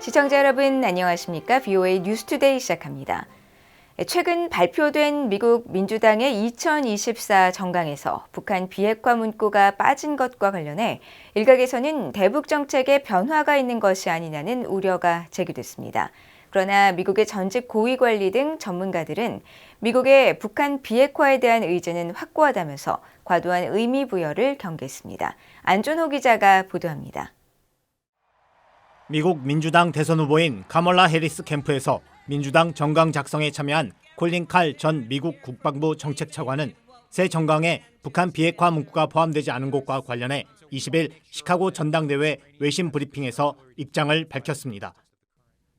시청자 여러분 안녕하십니까? VOA 뉴스투데이 시작합니다. 최근 발표된 미국 민주당의 2024 정강에서 북한 비핵화 문구가 빠진 것과 관련해 일각에서는 대북 정책에 변화가 있는 것이 아니냐는 우려가 제기됐습니다. 그러나 미국의 전직 고위 관리 등 전문가들은 미국의 북한 비핵화에 대한 의지는 확고하다면서 과도한 의미 부여를 경계했습니다. 안준호 기자가 보도합니다. 미국 민주당 대선 후보인 카멀라 해리스 캠프에서 민주당 정강 작성에 참여한 콜린 칼 전 미국 국방부 정책차관은 새 정강에 북한 비핵화 문구가 포함되지 않은 것과 관련해 20일 시카고 전당대회 외신 브리핑에서 입장을 밝혔습니다.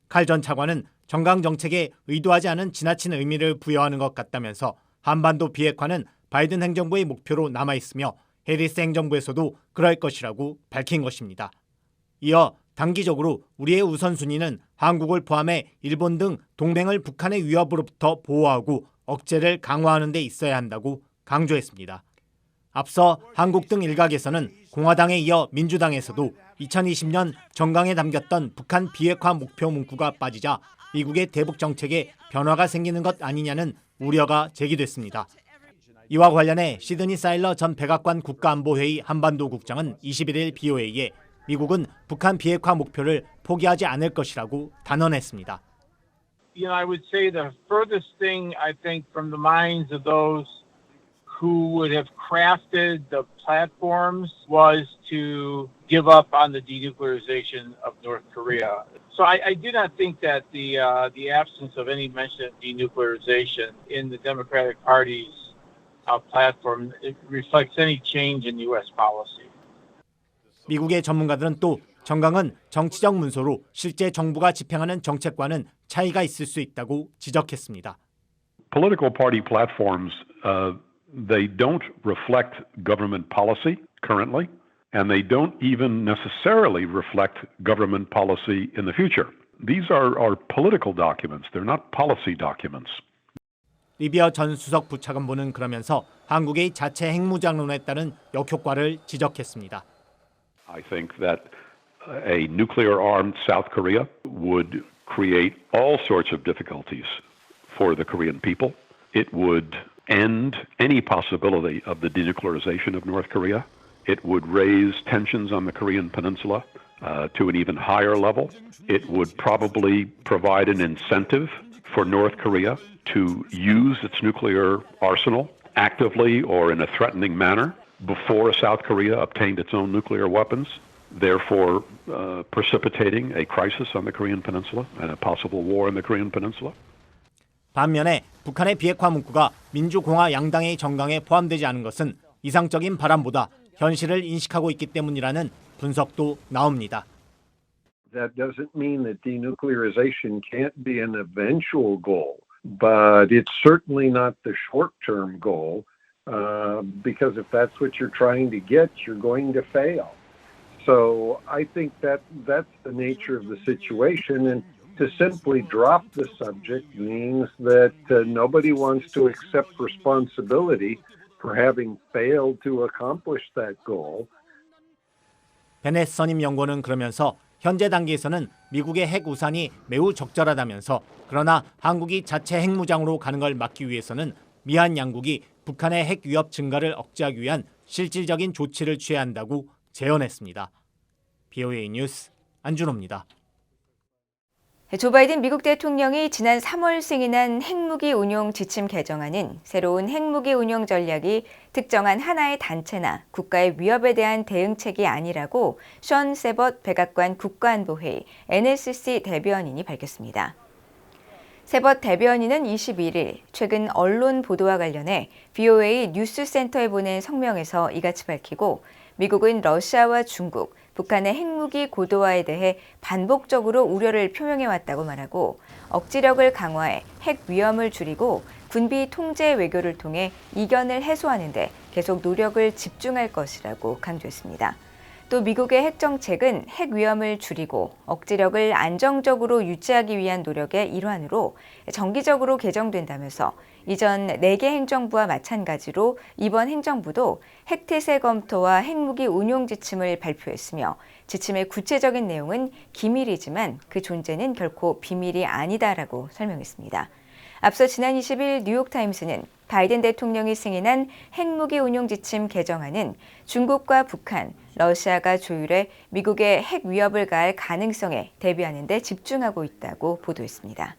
칼 전 차관은 정강 정책에 의도하지 않은 지나친 의미를 부여하는 것 같다면서 한반도 비핵화는 바이든 행정부의 목표로 남아있으며 해리스 행정부에서도 그럴 것이라고 밝힌 것입니다. 이어 단기적으로 우리의 우선순위는 한국을 포함해 일본 등 동맹을 북한의 위협으로부터 보호하고 억제를 강화하는 데 있어야 한다고 강조했습니다. 앞서 한국 등 일각에서는 공화당에 이어 민주당에서도 2020년 정강에 담겼던 북한 비핵화 목표 문구가 빠지자 미국의 대북 정책에 변화가 생기는 것 아니냐는 우려가 제기됐습니다. 이와 관련해 시드니 사일러 전 백악관 국가안보회의 한반도 국장은 21일 BOA에 미국은 북한 비핵화 목표를 포기하지 않을 것이라고 단언했습니다. I would say the furthest thing I think from the minds of those who would have crafted the platforms was to give up on the denuclearization of North Korea. So I do not think that the absence of any mention of denuclearization in the Democratic Party's platform reflects any change in U.S. policy. 미국의 전문가들은 또 정강은 정치적 문서로 실제 정부가 집행하는 정책과는 차이가 있을 수 있다고 지적했습니다. Political party platforms, they don't reflect government policy currently, and they don't even necessarily reflect government policy in the future. These are political documents. They're not policy documents. 리비어 전 수석 부차관보는 그러면서 한국의 자체 핵무장론에 따른 역효과를 지적했습니다. I think that a nuclear-armed South Korea would create all sorts of difficulties for the Korean people. It would end any possibility of the denuclearization of North Korea. It would raise tensions on the Korean peninsula to an even higher level. It would probably provide an incentive for North Korea to use its nuclear arsenal actively or in a threatening manner before South Korea obtained its own nuclear weapons, therefore precipitating a crisis on the Korean Peninsula and a possible war in the Korean Peninsula. 반면에 북한의 비핵화 문구가 민주공화 양당의 정강에 포함되지 않은 것은 이상적인 바람보다 현실을 인식하고 있기 때문이라는 분석도 나옵니다. That doesn't mean that denuclearization can't be an eventual goal, but it's certainly not the short-term goal. Because if that's what you're trying to get, you're going to fail. So I think that that's the nature of the situation, and to simply drop the subject means that nobody wants to accept responsibility for having failed to accomplish that goal. 베넷 선임 연구원은 그러면서 현재 단계에서는 미국의 핵 우산이 매우 적절하다면서 그러나 한국이 자체 핵무장으로 가는 걸 막기 위해서는 미한 양국이 북한의 핵 위협 증가를 억제하기 위한 실질적인 조치를 취해야 한다고 제언했습니다. BOA 뉴스 안준호입니다. 조 바이든 미국 대통령이 지난 3월 승인한 핵무기 운용 지침 개정안은 새로운 핵무기 운용 전략이 특정한 하나의 단체나 국가의 위협에 대한 대응책이 아니라고 션 세벗 백악관 국가안보회의 NSC 대변인이 밝혔습니다. 세벗 대변인은 21일 최근 언론 보도와 관련해 VOA 뉴스센터에 보낸 성명에서 이같이 밝히고 미국은 러시아와 중국, 북한의 핵무기 고도화에 대해 반복적으로 우려를 표명해왔다고 말하고 억지력을 강화해 핵 위험을 줄이고 군비 통제 외교를 통해 이견을 해소하는 데 계속 노력을 집중할 것이라고 강조했습니다. 또 미국의 핵 정책은 핵 위험을 줄이고 억지력을 안정적으로 유지하기 위한 노력의 일환으로 정기적으로 개정된다면서 이전 4개 행정부와 마찬가지로 이번 행정부도 핵태세 검토와 핵무기 운용 지침을 발표했으며 지침의 구체적인 내용은 기밀이지만 그 존재는 결코 비밀이 아니다라고 설명했습니다. 앞서 지난 20일 뉴욕타임스는 바이든 대통령이 승인한 핵무기 운용 지침 개정안은 중국과 북한, 러시아가 조율해 미국의 핵 위협을 가할 가능성에 대비하는 데 집중하고 있다고 보도했습니다.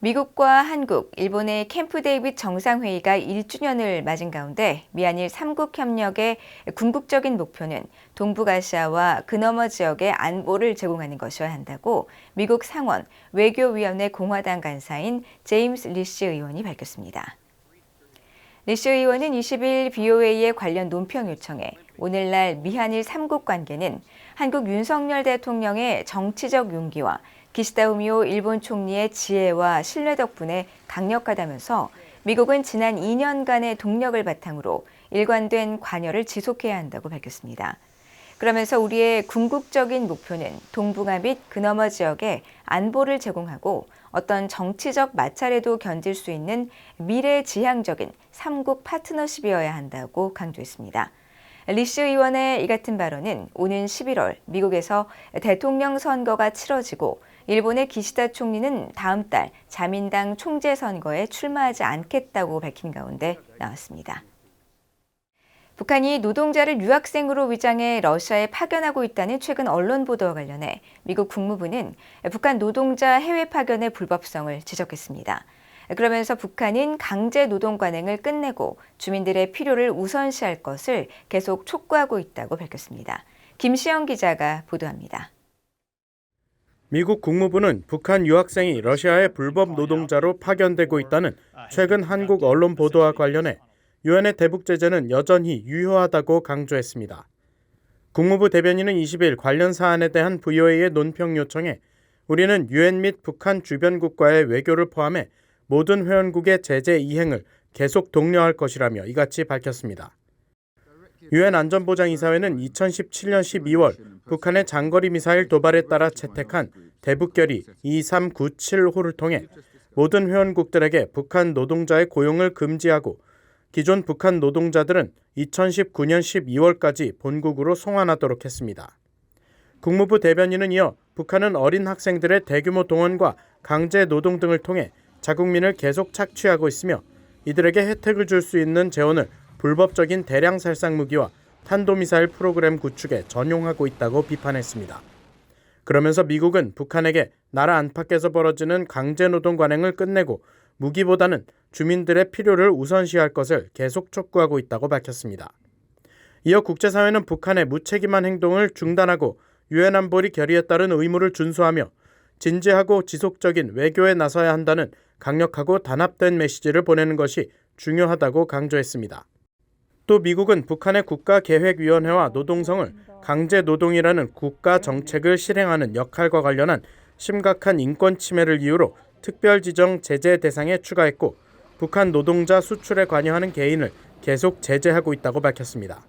미국과 한국, 일본의 캠프 데이빗 정상회의가 1주년을 맞은 가운데 미한일 3국 협력의 궁극적인 목표는 동북아시아와 그너머 지역의 안보를 제공하는 것이어야 한다고 미국 상원 외교위원회 공화당 간사인 제임스 리시 의원이 밝혔습니다. 리시 의원은 20일 BOA의 관련 논평 요청에 오늘날 미한일 3국 관계는 한국 윤석열 대통령의 정치적 용기와 기시다 후미오 일본 총리의 지혜와 신뢰 덕분에 강력하다면서 미국은 지난 2년간의 동력을 바탕으로 일관된 관여를 지속해야 한다고 밝혔습니다. 그러면서 우리의 궁극적인 목표는 동북아 및 그너머 지역에 안보를 제공하고 어떤 정치적 마찰에도 견딜 수 있는 미래지향적인 3국 파트너십이어야 한다고 강조했습니다. 리시 의원의 이 같은 발언은 오는 11월 미국에서 대통령 선거가 치러지고 일본의 기시다 총리는 다음 달 자민당 총재 선거에 출마하지 않겠다고 밝힌 가운데 나왔습니다. 북한이 노동자를 유학생으로 위장해 러시아에 파견하고 있다는 최근 언론 보도와 관련해 미국 국무부는 북한 노동자 해외 파견의 불법성을 지적했습니다. 그러면서 북한은 강제 노동 관행을 끝내고 주민들의 필요를 우선시할 것을 계속 촉구하고 있다고 밝혔습니다. 김시영 기자가 보도합니다. 미국 국무부는 북한 유학생이 러시아의 불법 노동자로 파견되고 있다는 최근 한국 언론 보도와 관련해 유엔의 대북 제재는 여전히 유효하다고 강조했습니다. 국무부 대변인은 20일 관련 사안에 대한 VOA의 논평 요청에 우리는 유엔 및 북한 주변국과의 외교를 포함해 모든 회원국의 제재 이행을 계속 독려할 것이라며 이같이 밝혔습니다. 유엔 안전보장이사회는 2017년 12월 북한의 장거리 미사일 도발에 따라 채택한 대북결의 2397호를 통해 모든 회원국들에게 북한 노동자의 고용을 금지하고 기존 북한 노동자들은 2019년 12월까지 본국으로 송환하도록 했습니다. 국무부 대변인은 이어 북한은 어린 학생들의 대규모 동원과 강제 노동 등을 통해 자국민을 계속 착취하고 있으며 이들에게 혜택을 줄 수 있는 재원을 불법적인 대량 살상 무기와 탄도미사일 프로그램 구축에 전용하고 있다고 비판했습니다. 그러면서 미국은 북한에게 나라 안팎에서 벌어지는 강제노동 관행을 끝내고 무기보다는 주민들의 필요를 우선시할 것을 계속 촉구하고 있다고 밝혔습니다. 이어 국제사회는 북한의 무책임한 행동을 중단하고 유엔 안보리 결의에 따른 의무를 준수하며 진지하고 지속적인 외교에 나서야 한다는 강력하고 단합된 메시지를 보내는 것이 중요하다고 강조했습니다. 또 미국은 북한의 국가계획위원회와 노동성을 강제노동이라는 국가 정책을 실행하는 역할과 관련한 심각한 인권 침해를 이유로 특별지정 제재 대상에 추가했고 북한 노동자 수출에 관여하는 개인을 계속 제재하고 있다고 밝혔습니다.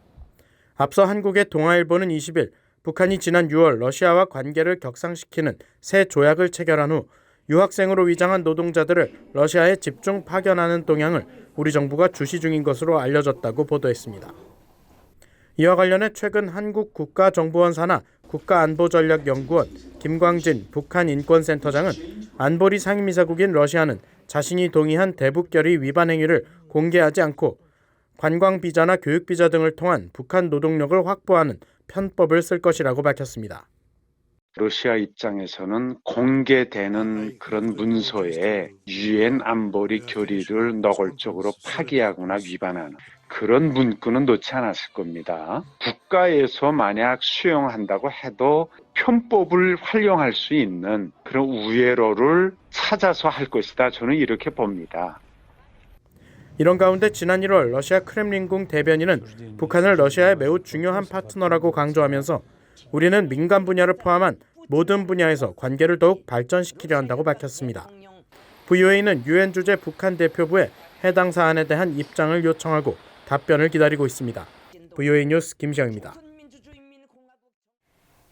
앞서 한국의 동아일보는 20일 북한이 지난 6월 러시아와 관계를 격상시키는 새 조약을 체결한 후 유학생으로 위장한 노동자들을 러시아에 집중 파견하는 동향을 우리 정부가 주시 중인 것으로 알려졌다고 보도했습니다. 이와 관련해 최근 한국 국가정보원 산하 국가안보전략연구원 김광진 북한인권센터장은 안보리 상임이사국인 러시아는 자신이 동의한 대북결의 위반 행위를 공개하지 않고 관광비자나 교육비자 등을 통한 북한 노동력을 확보하는 편법을 쓸 것이라고 밝혔습니다. 러시아 입장에서는 공개되는 그런 문서에 유엔 안보리 결의를 노골적으로 파기하거나 위반하는 그런 문구는 놓지 않았을 겁니다. 국가에서 만약 수용한다고 해도 편법을 활용할 수 있는 그런 우회로를 찾아서 할 것이다. 저는 이렇게 봅니다. 이런 가운데 지난 1월 러시아 크렘린궁 대변인은 북한을 러시아의 매우 중요한 파트너라고 강조하면서 우리는 민간 분야를 포함한 모든 분야에서 관계를 더욱 발전시키려 한다고 밝혔습니다. VOA는 유엔 주재 북한 대표부에 해당 사안에 대한 입장을 요청하고 답변을 기다리고 있습니다. VOA 뉴스 김시영입니다.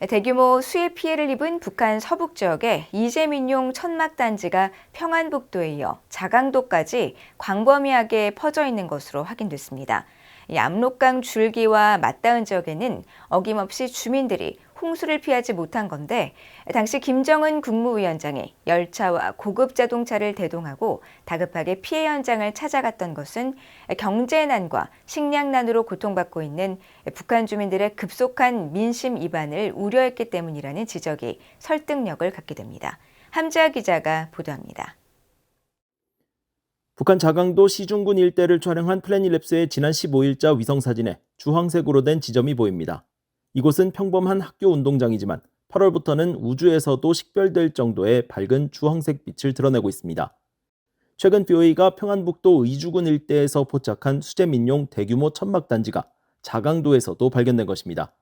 대규모 수해 피해를 입은 북한 서북 지역에 이재민용 천막단지가 평안북도에 이어 자강도까지 광범위하게 퍼져 있는 것으로 확인됐습니다. 이 압록강 줄기와 맞닿은 지역에는 어김없이 주민들이 홍수를 피하지 못한 건데, 당시 김정은 국무위원장이 열차와 고급 자동차를 대동하고 다급하게 피해 현장을 찾아갔던 것은 경제난과 식량난으로 고통받고 있는 북한 주민들의 급속한 민심 이반을 우려했기 때문이라는 지적이 설득력을 갖게 됩니다. 함지아 기자가 보도합니다. 북한 자강도 시중군 일대를 촬영한 플래닛랩스의 지난 15일자 위성사진에 주황색으로 된 지점이 보입니다. 이곳은 평범한 학교 운동장이지만 8월부터는 우주에서도 식별될 정도의 밝은 주황색 빛을 드러내고 있습니다. 최근 BOA가 평안북도 의주군 일대에서 포착한 수재민용 대규모 천막단지가 자강도에서도 발견된 것입니다.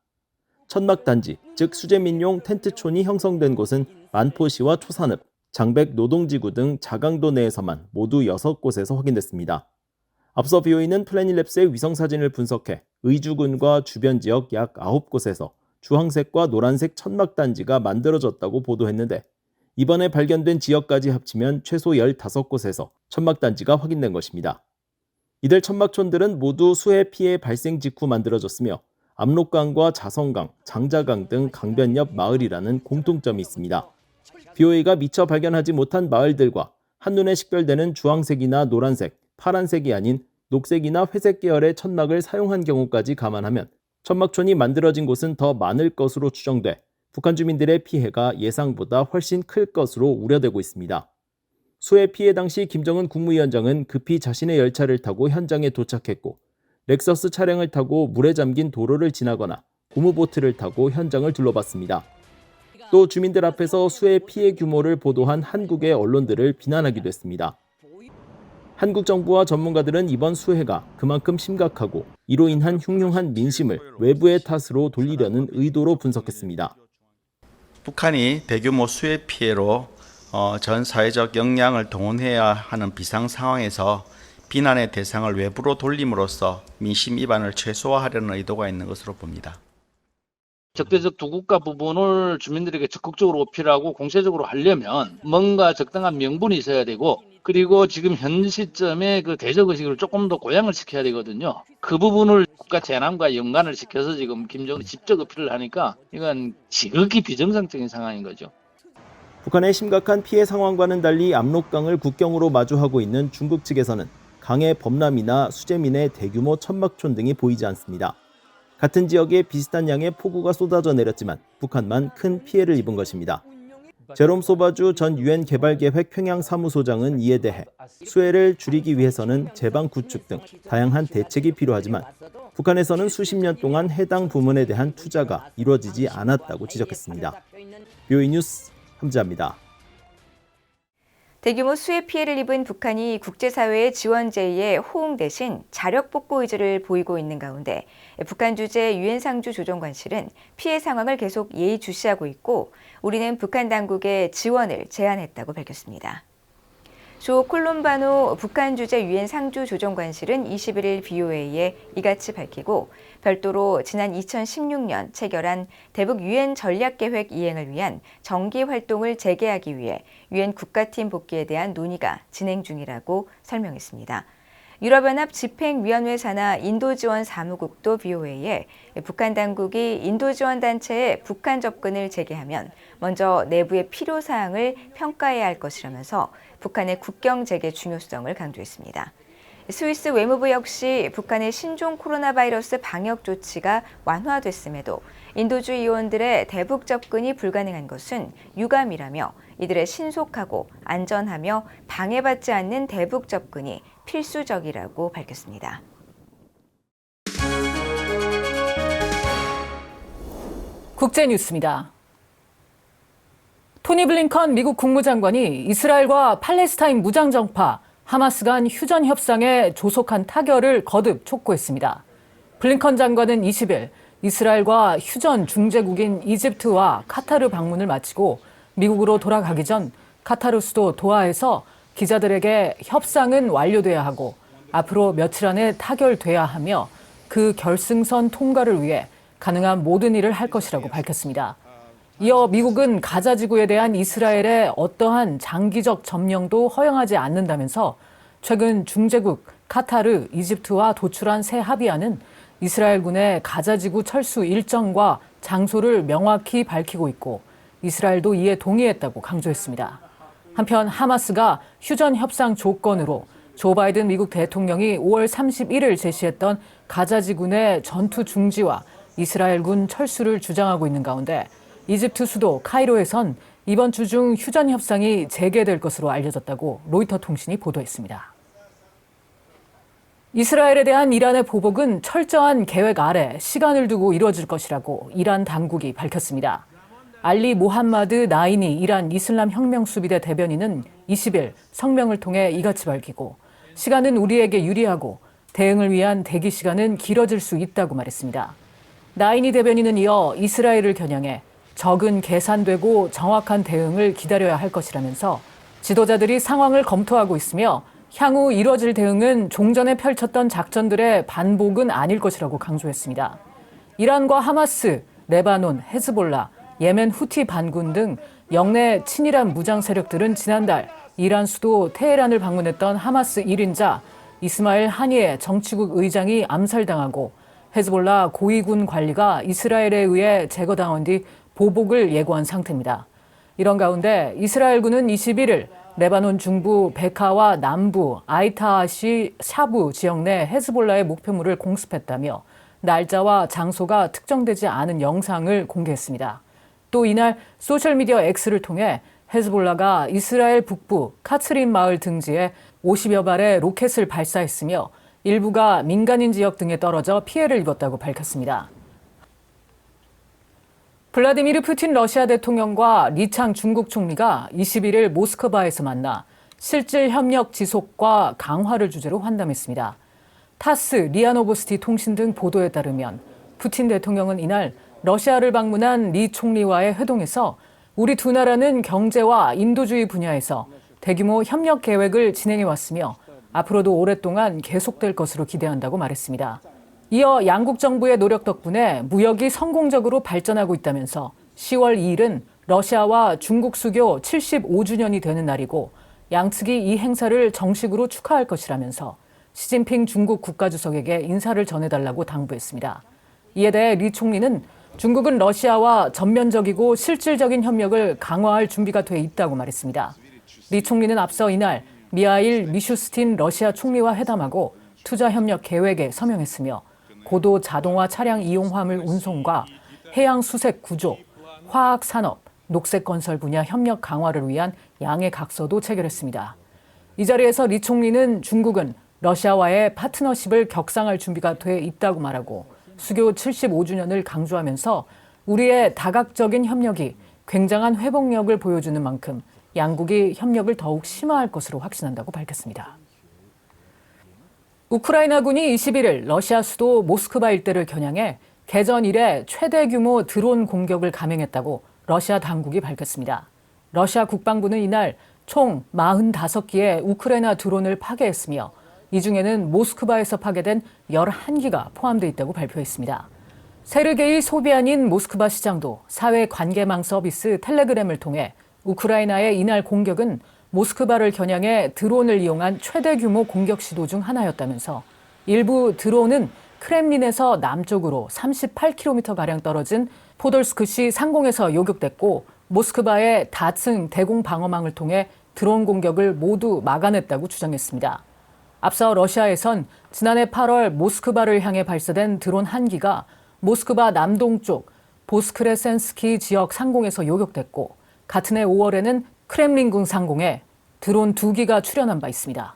천막단지, 즉 수재민용 텐트촌이 형성된 곳은 만포시와 초산읍, 장백 노동지구 등 자강도 내에서만 모두 6곳에서 확인됐습니다. 앞서 BOA는 플래닛랩스의 위성사진을 분석해 의주군과 주변 지역 약 9곳에서 주황색과 노란색 천막단지가 만들어졌다고 보도했는데, 이번에 발견된 지역까지 합치면 최소 15곳에서 천막단지가 확인된 것입니다. 이들 천막촌들은 모두 수해 피해 발생 직후 만들어졌으며 압록강과 자성강, 장자강 등 강변 옆 마을이라는 공통점이 있습니다. BOA가 미처 발견하지 못한 마을들과 한눈에 식별되는 주황색이나 노란색, 파란색이 아닌 녹색이나 회색 계열의 천막을 사용한 경우까지 감안하면 천막촌이 만들어진 곳은 더 많을 것으로 추정돼 북한 주민들의 피해가 예상보다 훨씬 클 것으로 우려되고 있습니다. 수해 피해 당시 김정은 국무위원장은 급히 자신의 열차를 타고 현장에 도착했고, 렉서스 차량을 타고 물에 잠긴 도로를 지나거나 고무보트를 타고 현장을 둘러봤습니다. 또 주민들 앞에서 수해 피해 규모를 보도한 한국의 언론들을 비난하기도 했습니다. 한국 정부와 전문가들은 이번 수해가 그만큼 심각하고 이로 인한 흉흉한 민심을 외부의 탓으로 돌리려는 의도로 분석했습니다. 북한이 대규모 수해 피해로 전 사회적 역량을 동원해야 하는 비상 상황에서 비난의 대상을 외부로 돌림으로써 민심 이반을 최소화하려는 의도가 있는 것으로 봅니다. 적대적 두 국가 부분을 주민들에게 적극적으로 어필하고 공세적으로 하려면 뭔가 적당한 명분이 있어야 되고, 그리고 지금 현 시점에 그 대적의식을 조금 더 고양을 시켜야 되거든요. 그 부분을 국가 재난과 연관을 시켜서 지금 김정은이 직접 어필을 하니까 이건 지극히 비정상적인 상황인 거죠. 북한의 심각한 피해 상황과는 달리 압록강을 국경으로 마주하고 있는 중국 측에서는 강의 범람이나 수재민의 대규모 천막촌 등이 보이지 않습니다. 같은 지역에 비슷한 양의 폭우가 쏟아져 내렸지만 북한만 큰 피해를 입은 것입니다. 제롬 소바주 전 유엔 개발계획 평양 사무소장은 이에 대해 수해를 줄이기 위해서는 제방 구축 등 다양한 대책이 필요하지만 북한에서는 수십 년 동안 해당 부문에 대한 투자가 이루어지지 않았다고 지적했습니다. BOA 뉴스 함지아입니다. 대규모 수해 피해를 입은 북한이 국제사회의 지원 제의에 호응 대신 자력 복구 의지를 보이고 있는 가운데, 북한 주재 유엔 상주 조정관실은 피해 상황을 계속 예의주시하고 있고, 우리는 북한 당국의 지원을 제안했다고 밝혔습니다. 조 콜롬바노 북한 주재 유엔 상주 조정관실은 21일 BOA에 이같이 밝히고, 별도로 지난 2016년 체결한 대북 유엔 전략계획 이행을 위한 정기 활동을 재개하기 위해 유엔 국가팀 복귀에 대한 논의가 진행 중이라고 설명했습니다. 유럽연합 집행위원회 산하 인도지원 사무국도 BOA에 북한 당국이 인도지원 단체의 북한 접근을 재개하면 먼저 내부의 필요사항을 평가해야 할 것이라면서 북한의 국경 재개 중요성을 강조했습니다. 스위스 외무부 역시 북한의 신종 코로나 바이러스 방역 조치가 완화됐음에도 인도주 의원들의 대북 접근이 불가능한 것은 유감이라며 이들의 신속하고 안전하며 방해받지 않는 대북 접근이 필수적이라고 밝혔습니다. 국제뉴스입니다. 토니 블링컨 미국 국무장관이 이스라엘과 팔레스타인 무장정파 하마스 간 휴전 협상에 조속한 타결을 거듭 촉구했습니다. 블링컨 장관은 20일 이스라엘과 휴전 중재국인 이집트와 카타르 방문을 마치고 미국으로 돌아가기 전 카타르 수도 도하에서 기자들에게 협상은 완료돼야 하고 앞으로 며칠 안에 타결돼야 하며 그 결승선 통과를 위해 가능한 모든 일을 할 것이라고 밝혔습니다. 이어 미국은 가자 지구에 대한 이스라엘의 어떠한 장기적 점령도 허용하지 않는다면서 최근 중재국 카타르, 이집트와 도출한 새 합의안은 이스라엘군의 가자 지구 철수 일정과 장소를 명확히 밝히고 있고 이스라엘도 이에 동의했다고 강조했습니다. 한편 하마스가 휴전 협상 조건으로 조 바이든 미국 대통령이 5월 31일 제시했던 가자 지구 내 전투 중지와 이스라엘군 철수를 주장하고 있는 가운데 이집트 수도 카이로에선 이번 주 중 휴전 협상이 재개될 것으로 알려졌다고 로이터 통신이 보도했습니다. 이스라엘에 대한 이란의 보복은 철저한 계획 아래 시간을 두고 이루어질 것이라고 이란 당국이 밝혔습니다. 알리 모함마드 나이니 이란 이슬람 혁명 수비대 대변인은 20일 성명을 통해 이같이 밝히고 시간은 우리에게 유리하고 대응을 위한 대기 시간은 길어질 수 있다고 말했습니다. 나이니 대변인은 이어 이스라엘을 겨냥해 적은 계산되고 정확한 대응을 기다려야 할 것이라면서 지도자들이 상황을 검토하고 있으며 향후 이뤄질 대응은 종전에 펼쳤던 작전들의 반복은 아닐 것이라고 강조했습니다. 이란과 하마스, 레바논, 헤즈볼라, 예멘 후티 반군 등 영내 친이란 무장 세력들은 지난달 이란 수도 테헤란을 방문했던 하마스 1인자 이스마일 하니의 정치국 의장이 암살당하고 헤즈볼라 고위군 관리가 이스라엘에 의해 제거당한 뒤 보복을 예고한 상태입니다. 이런 가운데 이스라엘군은 21일 레바논 중부 베카와 남부 아이타시 샤부 지역 내 헤즈볼라의 목표물을 공습했다며 날짜와 장소가 특정되지 않은 영상을 공개했습니다. 또 이날 소셜미디어 X를 통해 헤즈볼라가 이스라엘 북부 카츠린 마을 등지에 50여 발의 로켓을 발사했으며 일부가 민간인 지역 등에 떨어져 피해를 입었다고 밝혔습니다. 블라디미르 푸틴 러시아 대통령과 리창 중국 총리가 21일 모스크바에서 만나 실질 협력 지속과 강화를 주제로 환담했습니다. 타스, 리아 노보스티 통신 등 보도에 따르면 푸틴 대통령은 이날 러시아를 방문한 리 총리와의 회동에서 우리 두 나라는 경제와 인도주의 분야에서 대규모 협력 계획을 진행해 왔으며 앞으로도 오랫동안 계속될 것으로 기대한다고 말했습니다. 이어 양국 정부의 노력 덕분에 무역이 성공적으로 발전하고 있다면서 10월 2일은 러시아와 중국 수교 75주년이 되는 날이고 양측이 이 행사를 정식으로 축하할 것이라면서 시진핑 중국 국가주석에게 인사를 전해달라고 당부했습니다. 이에 대해 리 총리는 중국은 러시아와 전면적이고 실질적인 협력을 강화할 준비가 돼 있다고 말했습니다. 리 총리는 앞서 이날 미하일 미슈스틴 러시아 총리와 회담하고 투자 협력 계획에 서명했으며 고도 자동화 차량 이용 화물 운송과 해양 수색 구조, 화학 산업, 녹색 건설 분야 협력 강화를 위한 양해 각서도 체결했습니다. 이 자리에서 리 총리는 중국은 러시아와의 파트너십을 격상할 준비가 돼 있다고 말하고 수교 75주년을 강조하면서 우리의 다각적인 협력이 굉장한 회복력을 보여주는 만큼 양국이 협력을 더욱 심화할 것으로 확신한다고 밝혔습니다. 우크라이나군이 21일 러시아 수도 모스크바 일대를 겨냥해 개전 이래 최대 규모 드론 공격을 감행했다고 러시아 당국이 밝혔습니다. 러시아 국방부는 이날 총 45기의 우크라이나 드론을 파괴했으며 이 중에는 모스크바에서 파괴된 11기가 포함되어 있다고 발표했습니다. 세르게이 소비안인 모스크바 시장도 사회관계망 서비스 텔레그램을 통해 우크라이나의 이날 공격은 모스크바를 겨냥해 드론을 이용한 최대 규모 공격 시도 중 하나였다면서 일부 드론은 크렘린에서 남쪽으로 38km가량 떨어진 포돌스크시 상공에서 요격됐고 모스크바의 다층 대공 방어망을 통해 드론 공격을 모두 막아냈다고 주장했습니다. 앞서 러시아에선 지난해 8월 모스크바를 향해 발사된 드론 1기가 모스크바 남동쪽 보스크레센스키 지역 상공에서 요격됐고 같은 해 5월에는 크렘린궁 상공에 드론 2기가 출현한 바 있습니다.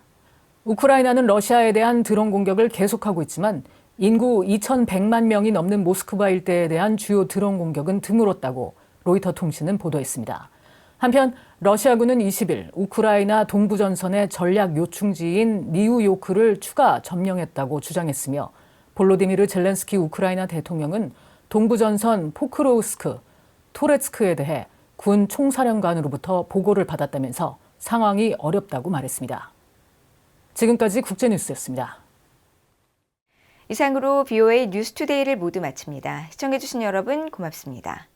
우크라이나는 러시아에 대한 드론 공격을 계속하고 있지만 인구 2,100만 명이 넘는 모스크바 일대에 대한 주요 드론 공격은 드물었다고 로이터 통신은 보도했습니다. 한편 러시아군은 20일 우크라이나 동부전선의 전략 요충지인 니우요크를 추가 점령했다고 주장했으며 볼로디미르 젤렌스키 우크라이나 대통령은 동부전선 포크로우스크, 토레츠크에 대해 군 총사령관으로부터 보고를 받았다면서 상황이 어렵다고 말했습니다. 지금까지 국제뉴스였습니다. 이상으로 BOA 뉴스투데이를 모두 마칩니다. 시청해주신 여러분 고맙습니다.